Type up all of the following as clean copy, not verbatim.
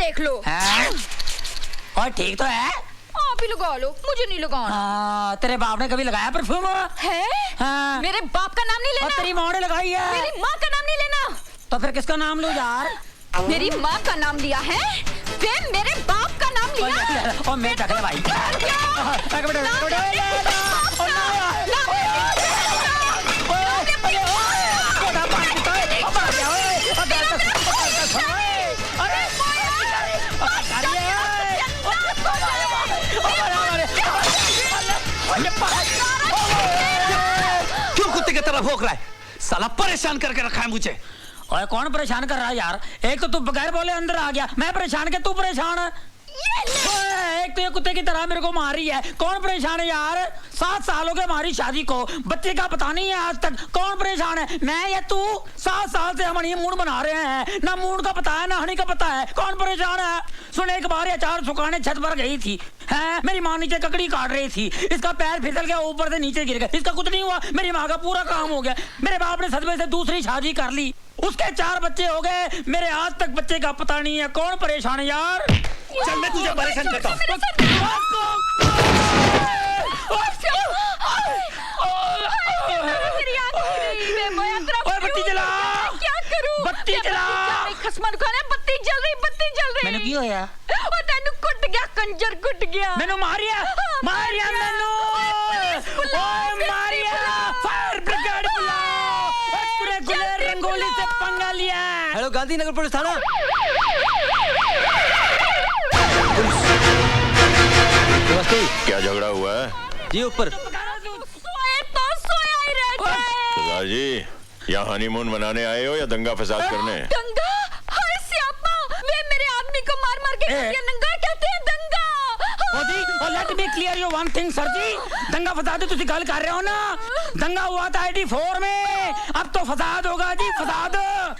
देख लो। और ठीक तो है? आप ही लगा लो, मुझे नहीं लगाना। तेरे बाप ने कभी लगाया परफ्यूम? है? हाँ। मेरे बाप का नाम नहीं लेना। तेरी माँ ने लगाई है। मेरी माँ का नाम नहीं लेना। तो फिर किसका नाम लूं यार? मेरी माँ का नाम लिया है, फिर मेरे बाप का नाम लिया। और मैं टकले भाई। क्यों कुत्ते की तरह भौंक रहा है? साला परेशान करके रखा है मुझे। और कौन परेशान कर रहा है यार? एक तो तू बगैर बोले अंदर आ गया, मैं परेशान के तू परेशान है। एक तो ये कुत्ते की तरह मेरे को मार रही है, कौन परेशान है यार? 7 साल हो गए हमारी शादी को, बच्चे का पता नहीं है आज तक, कौन परेशान है? मैं या तू? 7 साल से हम हनीमून बना रहे हैं, ना मूड का पता है ना हनी का पता है, कौन परेशान है? सुन, एक बार अचार सुखाने छत पर गई थी, है मेरी माँ नीचे ककड़ी काट रही थी, इसका पैर फिसल गया, ऊपर से नीचे गिर गया, इसका कुछ नहीं हुआ, मेरी माँ का पूरा काम हो गया। मेरे बाप ने सदमे से दूसरी शादी कर ली, उसके 4 बच्चे हो गए, मेरे आज तक बच्चे का पता नहीं है, कौन परेशान है यार? चल मैं तुझे परेशान करता हूँ। बत्ती जला, क्या करूं? बत्ती जला। खसमन खाने बत्ती जल रही, बत्ती जल रही। मैंने क्यों होया? ओ तेनू कुट गया, कंजर कुट गया। मैंने मारिया, मारिया मैनू, ओए मारिया, फायर ब्रिगेड बुलाओ, पूरे गुलेर रंगोली से पंगा लिया। हेलो गांधीनगर पुलिस थाना। क्या झगड़ा हुआ है? जी ऊपर। सोए तो सोया ही रह जाए। सरदार जी, यहाँ हनीमून मनाने आए हो या दंगा फसाद करने? दंगा? हाय स्यापा, वे मेरे आदमी को मार मार के दंगा कहते हैं, दंगा। और let me clear you one thing sir ji, दंगा फसाद तुसी गल कर रहे हो ना, दंगा हुआ था 84 में, अब तो फसाद होगा जी, फसाद।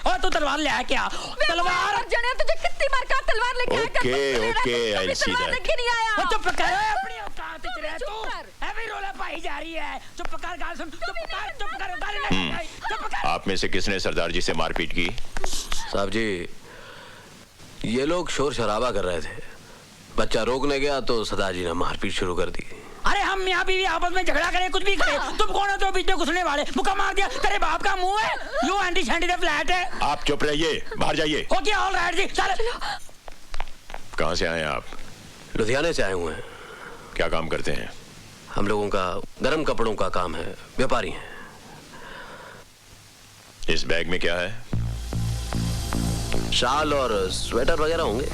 और तू तलवार ले क्या? तलवार जने तुझे कितनी बार कहा तलवार लेके आया कर? Okay, I see that. लेके नहीं आया। चुप कर, अपनी औकात च रह तू, हैवी रोला पाई जा रही है। चुप कर, गाल सुन, चुप कर, गाली नहीं, चुप कर। आप में से किसने सरदार जी से मारपीट की? साहब जी, ये लोग शोर शराबा कर रहे थे, बच्चा रोकने गया तो सरदार जी ने मारपीट शुरू कर दी। अरे हम यहाँ बीवी आपस में झगड़ा करें, कुछ भी करें, तुम कौन हो तो बीच में घुसने वाले? मुक्का मार दिया, तेरे बाप का मुंह है, you anti shanty they flat है। आप चुप रहिए, बाहर जाइए। ओके ऑल राइट जी, चल। कहाँ से आए आप? लुधियाने से आए हुए हैं। क्या काम करते हैं? हम लोगों का गर्म कपड़ों का काम है, व्यापारी हैं। इस बैग में क्या है? शाल और स्वेटर वगैरह होंगे।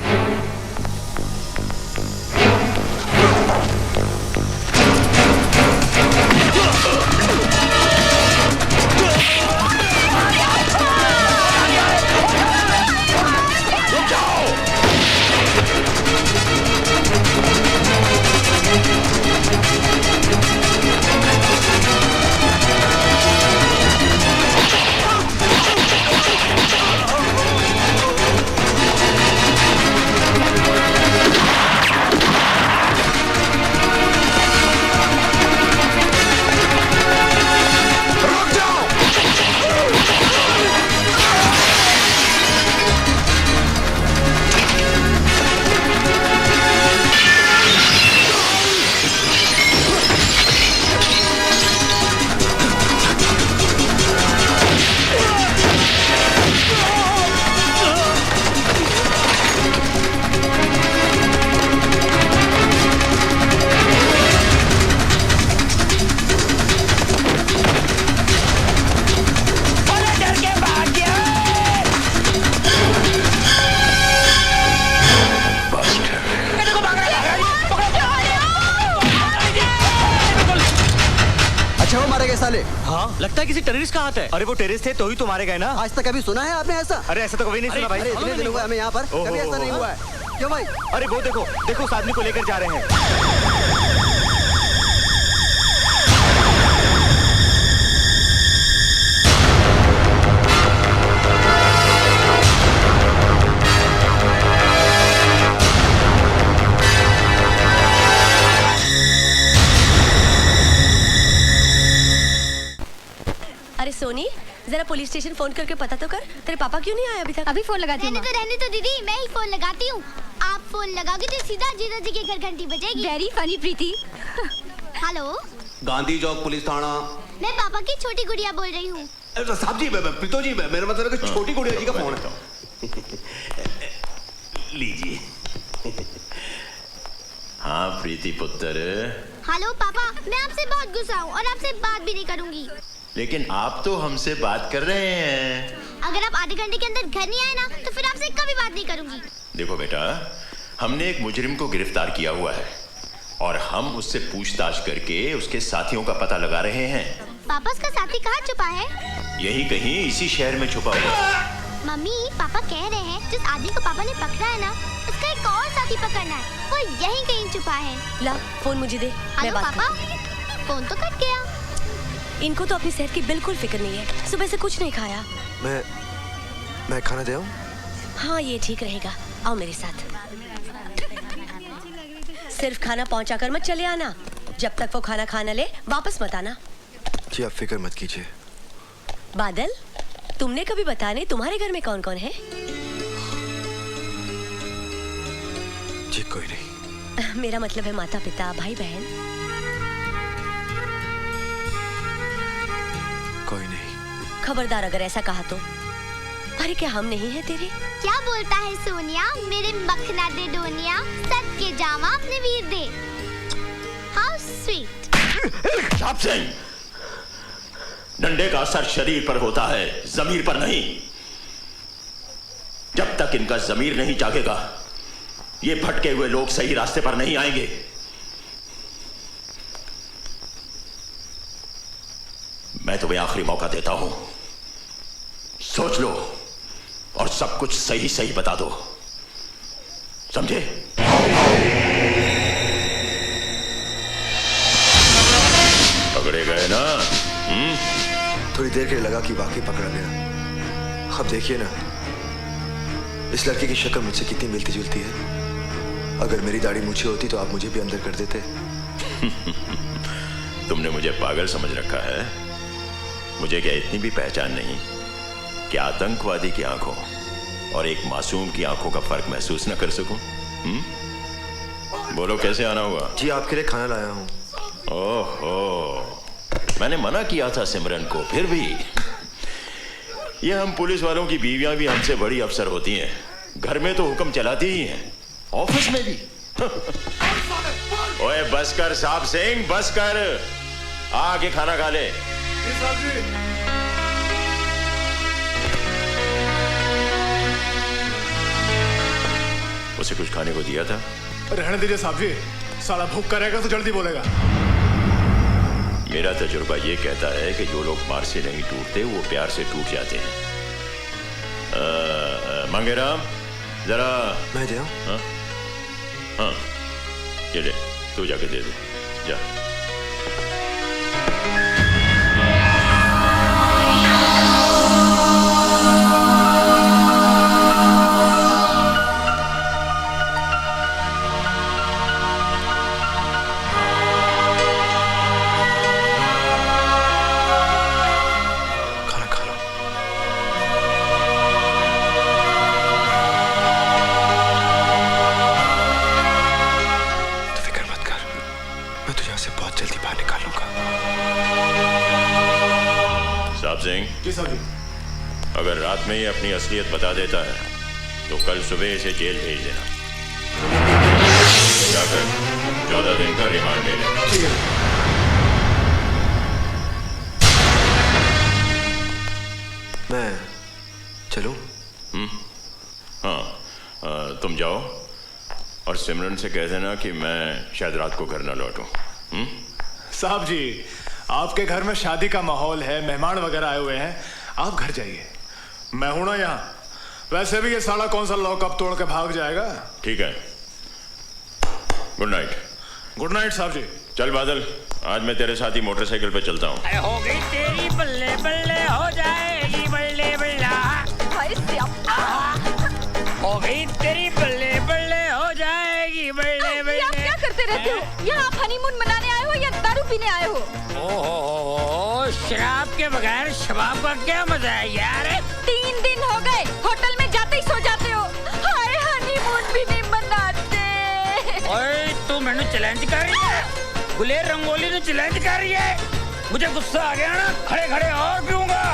साले। हाँ, लगता है किसी टेररिस्ट का हाथ है। अरे वो टेररिस्ट थे तो ही तो मारे गए ना। आज तक कभी सुना है आपने ऐसा? अरे ऐसा तो कभी नहीं सुना भाई। अरे इतने दिन हुए हमें यहाँ पर, कभी ऐसा नहीं हुआ है। क्यों भाई? अरे वो देखो देखो, उस आदमी को लेकर जा रहे हैं। अरे सोनी, जरा पुलिस स्टेशन फोन करके पता तो कर, तेरे पापा क्यों नहीं आए अभी तक? अभी फोन लगाती हूँ। रहने तो दीदी, मैं ही फोन लगाती हूँ। आप फोन लगाओगे तो सीधा जीजा जी के घर घंटी बजेगी। वेरी फनी प्रीति। हेलो, गांधी चौक पुलिस थाना। मैं पापा की छोटी गुड़िया बोल रही हूँ। साहब जी, प्रीतो जी, मेरा मतलब है कि छोटी गुड़िया जी का फोन है। लीजिए। हाँ प्रीति पुत्र, हेलो पापा, मैं आपसे बहुत गुस्सा हूँ और आपसे बात भी नहीं करूँगी। लेकिन आप तो हमसे बात कर रहे हैं। अगर आप आधे घंटे के अंदर घर नहीं आए ना तो फिर आपसे कभी बात नहीं करूँगी। देखो बेटा, हमने एक मुजरिम को गिरफ्तार किया हुआ है और हम उससे पूछताछ करके उसके साथियों का पता लगा रहे हैं। पापा, उसका साथी कहाँ छुपा है? यही कहीं इसी शहर में छुपा हुआ है। मम्मी, पापा कह रहे हैं जिस आदमी को पापा ने पकड़ा है ना, उसका एक और साथी पकड़ना है, वो यहीं कहीं छुपा है। ला फोन मुझे दे, मैं हेलो बात पापा, फोन तो कट गया। इनको तो अपनी सेहत की बिल्कुल फिक्र नहीं है, सुबह से कुछ नहीं खाया। मैं खाना दे आऊं? हाँ ये ठीक रहेगा, आओ मेरे साथ। सिर्फ खाना पहुंचा कर मत चले आना, जब तक वो खाना खा न ले वापस मत आना। जी आप फिक्र मत कीजिए। बादल, तुमने कभी बताया नहीं तुम्हारे घर में कौन कौन है? जी कोई नहीं। मेरा मतलब है माता पिता भाई बहन। कोई नहीं। खबरदार अगर ऐसा कहा तो। अरे क्या हम नहीं है तेरे? क्या बोलता है सोनिया, मेरे मखना दे डोनिया, सच के जावा अपने वीर दे। How sweet. साहब सिंह, डंडे का असर शरीर पर होता है, जमीर पर नहीं। जब तक इनका जमीर नहीं जागेगा, ये भटके हुए लोग सही रास्ते पर नहीं आएंगे। मैं तुम्हें आखिरी मौका देता हूं, सोच लो और सब कुछ सही सही बता दो, समझे? पकड़े गए ना? थोड़ी देर के लिए लगा कि वाकई पकड़ा गया। अब देखिए ना, इस लड़के की शक्ल मुझसे कितनी मिलती जुलती है। अगर मेरी दाढ़ी मूछी होती तो आप मुझे भी अंदर कर देते। तुमने मुझे पागल समझ रखा है। मुझे क्या इतनी भी पहचान नहीं कि आतंकवादी की आंखों और एक मासूम की आंखों का फर्क महसूस न कर सकूं? बोलो कैसे आना हुआ? जी आपके लिए खाना लाया हूं। ओहो, मैंने मना किया था सिमरन को, फिर भी। ये हम पुलिस वालों की बीवियां भी हमसे बड़ी अफसर होती हैं। घर में तो हुक्म चलाती ही हैं, ऑफिस में भी। ओए बस कर साहब सिंह, बस कर, आके खाना खा ले। उसे कुछ खाने को दिया था? रहने दीजिए साहब जी, साला भूख करेगा तो जल्दी बोलेगा। मेरा तजुर्बा ये कहता है कि जो लोग मार से नहीं टूटते वो प्यार से टूट जाते हैं। मंगेराम, जरा मैं दे हाँ हाँ, ये ले, तू जाके दे दे, जा। जी साहब जी। अगर रात में ही अपनी असलियत बता देता है तो कल सुबह इसे जेल भेज देना। जाकर 14 दिन का रिमांड ले लेना। ठीक है। मैं चलूं? हाँ, तुम जाओ और सिमरन से कह देना कि मैं शायद रात को घर ना लौटूं। साहब जी, आपके घर में शादी का माहौल है, मेहमान वगैरह आए हुए हैं, आप घर जाइए, मैं हूं ना यहाँ। वैसे भी ये साला कौन सा लॉकअप तोड़ के भाग जाएगा। ठीक है, गुड नाइट। गुड नाइट साहब जी। चल बादल, आज मैं तेरे साथ ही मोटरसाइकिल पे चलता हूँ। हो गई तेरी बल्ले बल्ले, हो जाएगी बल्ले बल्ला। हो गई तेरी बल्ले बल्ले, हो जाएगी बल्ले बल्ले। आप क्या करते रहते हो? यहाँ आप हनीमून मनाने आए हो या दारू पीने आए हो? ओहो, शराब के बगैर शबाब का क्या मजा है यार। 3 दिन हो गए, होटल में जाते ही सो जाते हो। हाय, हनीमून भी नहीं मना मैंने चैलेंज कर रही है, गुलेर रंगोली ने चैलेंज कर रही है। मुझे गुस्सा आ गया ना, खड़े खड़े और पीऊंगा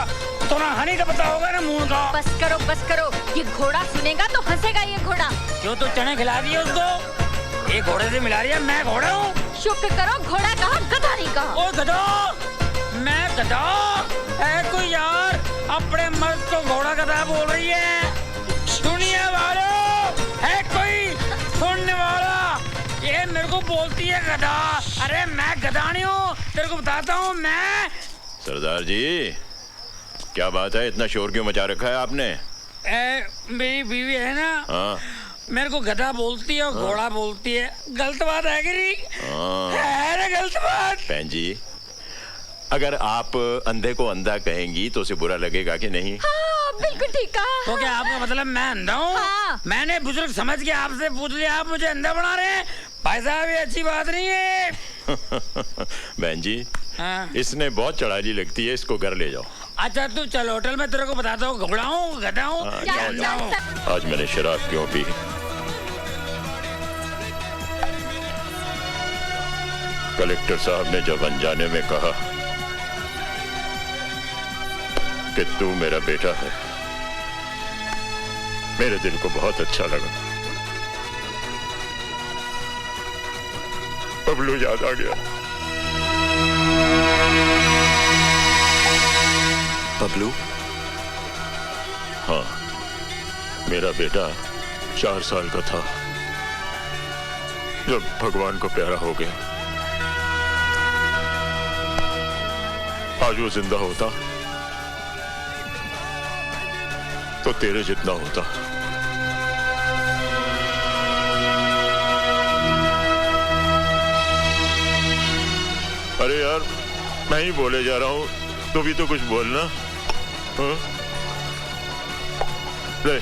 तो ना हनी का पता होगा ना मून का। बस करो, ये घोड़ा सुनेगा तो हंसेगा ये घोड़ा। क्यों तो चने खिला दिए उसको, ये घोड़े से मिला रही है, मैं घोड़ा हूँ। शुक्र करो घोड़ा कहा, गधा नहीं कहा। ओ गधा, मैं गधा है कोई यार, अपने मर्द को घोड़ा गधा बोल रही है। दुनिया वालों है कोई सुनने वाला, ये मेरे को बोलती है गधा। अरे मैं गधा नहीं हूँ, तेरे को बताता हूँ मैं। सरदार जी क्या बात है, इतना शोर क्यों मचा रखा है आपने? मेरी बीवी है ना, हाँ मेरे को गधा बोलती है और घोड़ा बोलती है। गलत बात है कि नहीं? है ना गलत बात? बहन जी, अगर आप अंधे को अंधा कहेंगी तो उसे बुरा लगेगा कि नहीं? हाँ, बिल्कुल ठीक कहा। तो क्या आपका मतलब मैं अंधा हूँ? हाँ। मैंने बुजुर्ग समझ के आपसे पूछ लिया, आप मुझे अंधा बना रहे हैं? भाई साहब ये अच्छी बात नहीं है। बहन जी, हाँ। इसने बहुत चढ़ाली लगती है, इसको घर ले जाओ। अच्छा तू चल होटल में, तेरे को बताता हूँ घोड़ा हूँ गधा हूँ हाँ, या जाओ, अंधा हूँ। आज मैंने शराब क्यों पी? कलेक्टर साहब ने जब अनजाने में कहा कि तू मेरा बेटा है, मेरे दिल को बहुत अच्छा लगा। बबलू याद आ गया। बबलू? हाँ, मेरा बेटा 4 साल का था जब भगवान को प्यारा हो गया। आज वो जिंदा होता तो तेरे जितना होता। अरे यार, मैं ही बोले जा रहा हूं, तू भी तो कुछ बोलना। हाँ? ले,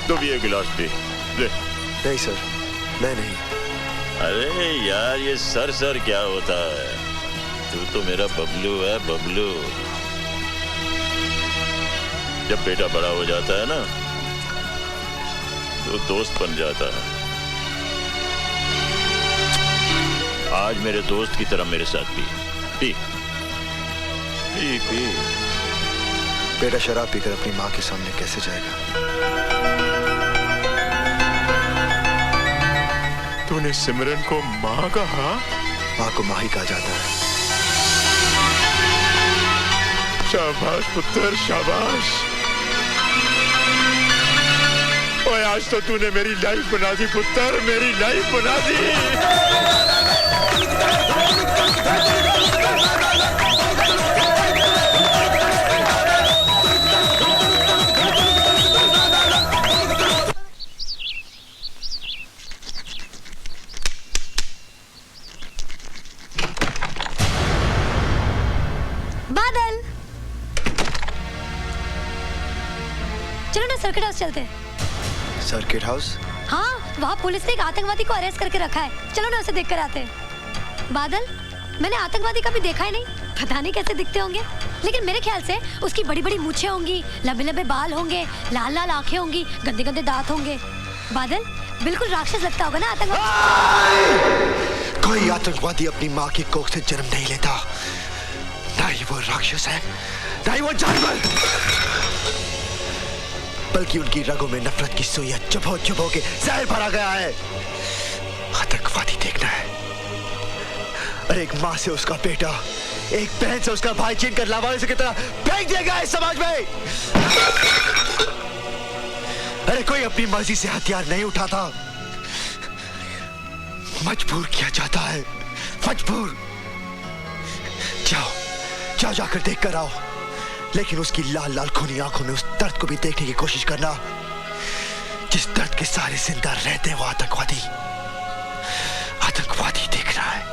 तू भी एक गिलास पी ले। नहीं सर, मैं नहीं। अरे यार, ये सर सर क्या होता है? तू तो मेरा बबलू है, बबलू। जब बेटा बड़ा हो जाता है ना तो दोस्त बन जाता है। आज मेरे दोस्त की तरह मेरे साथ पी पी पी पी। बेटा शराब पीकर अपनी माँ के सामने कैसे जाएगा? तूने सिमरन को माँ कहा? माँ को माँ ही कहा जाता है। शाबाश पुत्र, शाबाश। ओए आज तो तूने मेरी लाइफ बना दी पुत्र, मेरी लाइफ बना दी। बादल, चलो ना सर्किट हाउस चलते हैं। Circuit house? हाँ, वहाँ पुलिस ने एक आतंकवादी को अरेस्ट करके रखा है। चलो ना उसे देख कर आते हैं। बादल, मैंने आतंकवादी कभी देखा ही नहीं, पता नहीं कैसे दिखते होंगे, लेकिन मेरे ख्याल से उसकी बड़ी बड़ी मूछें होंगी, लंबे लंबे बाल होंगे, लाल लाल आंखें होंगी, गंदे गंदे दांत होंगे। बादल, बिल्कुल राक्षस लगता होगा ना आतंकवादी। कोई आतंकवादी अपनी माँ की कोख से जन्म नहीं लेता। ना ही वो राक्षस है, ना ही वो जानवर, बल्कि उनकी रगों में नफरत की सुइयां चुभो चुभो के जहर भरा गया है। आतंकवादी देखना है, अरे एक माँ से उसका बेटा, एक बहन से उसका भाई छीन कर लावारिस की तरह फेंक दिया गया है समाज में। अरे कोई अपनी मर्जी से हथियार नहीं उठाता, मजबूर किया जाता है, मजबूर। जाओ जाओ, जाकर देख कर आओ, लेकिन उसकी लाल लाल खूनी आंखों में उस दर्द को भी देखने की कोशिश करना जिस दर्द के सारे जिंदा रहते हैं। वो आतंकवादी, आतंकवादी देख रहा है।